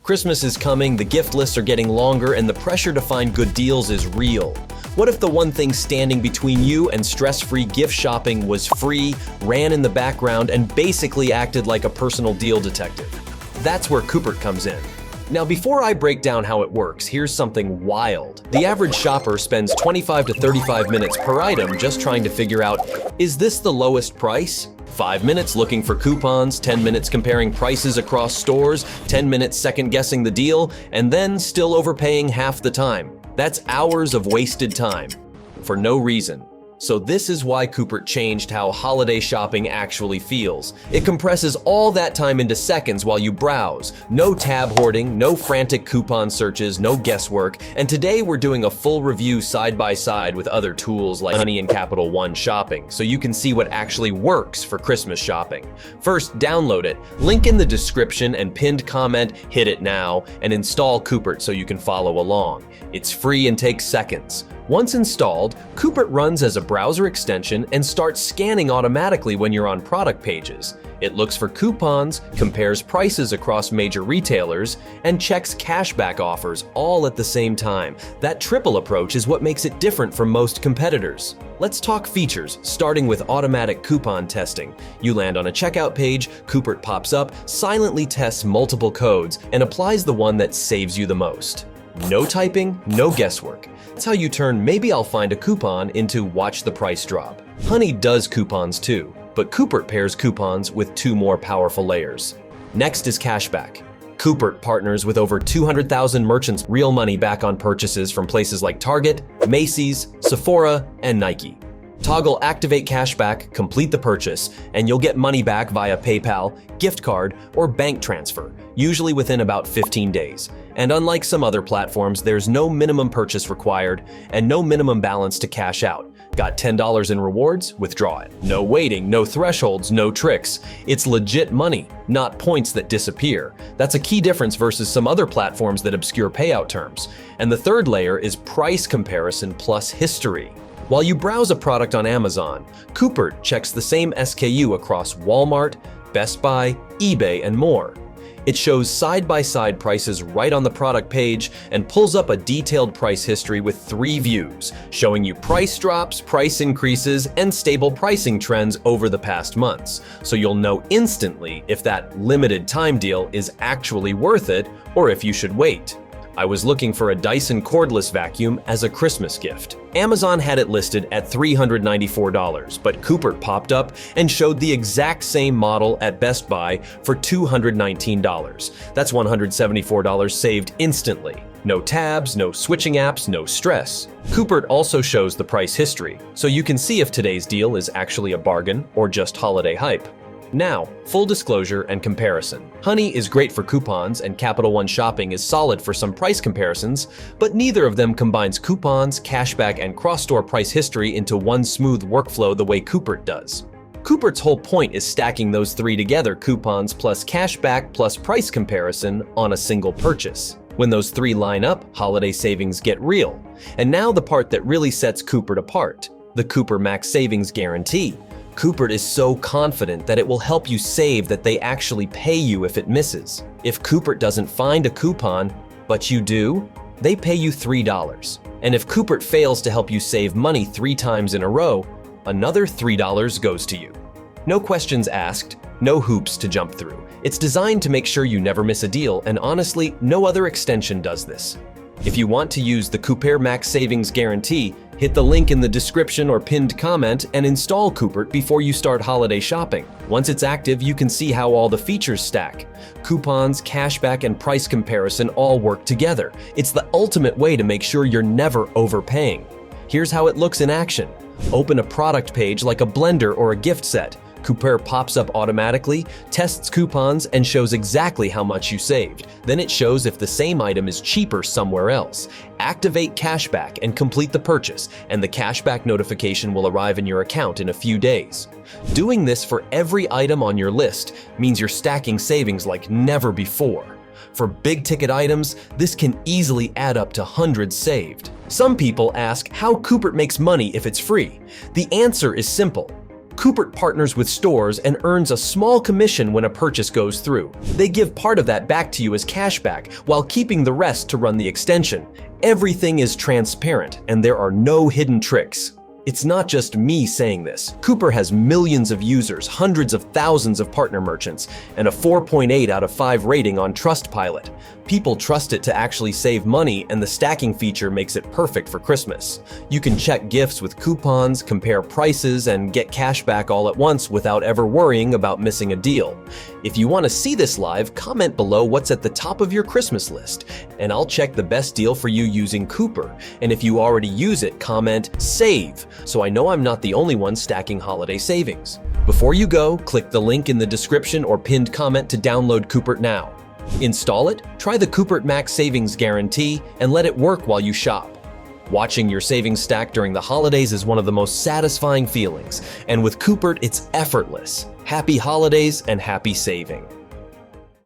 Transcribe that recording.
Christmas is coming, the gift lists are getting longer, and the pressure to find good deals is real. What if the one thing standing between you and stress-free gift shopping was free, ran in the background, and basically acted like a personal deal detective? That's where Coupert comes in. Now, before I break down how it works, here's something wild. The average shopper spends 25 to 35 minutes per item just trying to figure out, is this the lowest price? 5 minutes looking for coupons, 10 minutes comparing prices across stores, 10 minutes second-guessing the deal, and then still overpaying half the time. That's hours of wasted time for no reason. So this is why Coupert changed how holiday shopping actually feels. It compresses all that time into seconds while you browse. No tab hoarding, no frantic coupon searches, no guesswork. And today we're doing a full review side by side with other tools like Honey and Capital One Shopping, so you can see what actually works for Christmas shopping. First, download it. Link in the description and pinned comment, hit it now, and install Coupert so you can follow along. It's free and takes seconds. Once installed, Coupert runs as a browser extension and starts scanning automatically when you're on product pages. It looks for coupons, compares prices across major retailers, and checks cashback offers all at the same time. That triple approach is what makes it different from most competitors. Let's talk features, starting with automatic coupon testing. You land on a checkout page, Coupert pops up, silently tests multiple codes, and applies the one that saves you the most. No typing, no guesswork. That's how you turn "maybe I'll find a coupon" into "watch the price drop." Honey does coupons too, but Coupert pairs coupons with 2 more powerful layers. Next is Cashback. Coupert partners with over 200,000 merchants, real money back on purchases from places like Target, Macy's, Sephora, and Nike. Toggle Activate Cashback, complete the purchase, and you'll get money back via PayPal, gift card, or bank transfer, usually within about 15 days. And unlike some other platforms, there's no minimum purchase required and no minimum balance to cash out. Got $10 in rewards? Withdraw it. No waiting, no thresholds, no tricks. It's legit money, not points that disappear. That's a key difference versus some other platforms that obscure payout terms. And the third layer is price comparison plus history. While you browse a product on Amazon, Coupert checks the same SKU across Walmart, Best Buy, eBay, and more. It shows side-by-side prices right on the product page and pulls up a detailed price history with 3 views, showing you price drops, price increases, and stable pricing trends over the past months. So you'll know instantly if that limited time deal is actually worth it or if you should wait. I was looking for a Dyson cordless vacuum as a Christmas gift. Amazon had it listed at $394, but Coupert popped up and showed the exact same model at Best Buy for $219. That's $174 saved instantly. No tabs, no switching apps, no stress. Coupert also shows the price history, so you can see if today's deal is actually a bargain or just holiday hype. Now, full disclosure and comparison. Honey is great for coupons and Capital One Shopping is solid for some price comparisons, but neither of them combines coupons, cashback, and cross-store price history into one smooth workflow the way Coupert does. Coupert's whole point is stacking those 3 together, coupons plus cashback plus price comparison, on a single purchase. When those 3 line up, holiday savings get real. And now the part that really sets Coupert apart, the Coupert Max Savings Guarantee. Coupert is so confident that it will help you save that they actually pay you if it misses. If Coupert doesn't find a coupon, but you do, they pay you $3. And if Coupert fails to help you save money 3 times in a row, another $3 goes to you. No questions asked, no hoops to jump through. It's designed to make sure you never miss a deal, and honestly, no other extension does this. If you want to use the Coupert Max Savings Guarantee, hit the link in the description or pinned comment and install Coupert before you start holiday shopping. Once it's active, you can see how all the features stack. Coupons, cashback, and price comparison all work together. It's the ultimate way to make sure you're never overpaying. Here's how it looks in action. Open a product page like a blender or a gift set. Coupert pops up automatically, tests coupons, and shows exactly how much you saved. Then it shows if the same item is cheaper somewhere else. Activate Cashback and complete the purchase, and the cashback notification will arrive in your account in a few days. Doing this for every item on your list means you're stacking savings like never before. For big-ticket items, this can easily add up to hundreds saved. Some people ask how Coupert makes money if it's free. The answer is simple. Coupert partners with stores and earns a small commission when a purchase goes through. They give part of that back to you as cashback while keeping the rest to run the extension. Everything is transparent and there are no hidden tricks. It's not just me saying this. Coupert has millions of users, hundreds of thousands of partner merchants, and a 4.8 out of 5 rating on Trustpilot. People trust it to actually save money, and the stacking feature makes it perfect for Christmas. You can check gifts with coupons, compare prices, and get cash back all at once without ever worrying about missing a deal. If you want to see this live, comment below what's at the top of your Christmas list, and I'll check the best deal for you using Coupert. And if you already use it, comment SAVE, so I know I'm not the only one stacking holiday savings. Before you go, click the link in the description or pinned comment to download Coupert now. Install it, try the Coupert Max Savings Guarantee, and let it work while you shop. Watching your savings stack during the holidays is one of the most satisfying feelings, and with Coupert, it's effortless. Happy holidays and happy saving.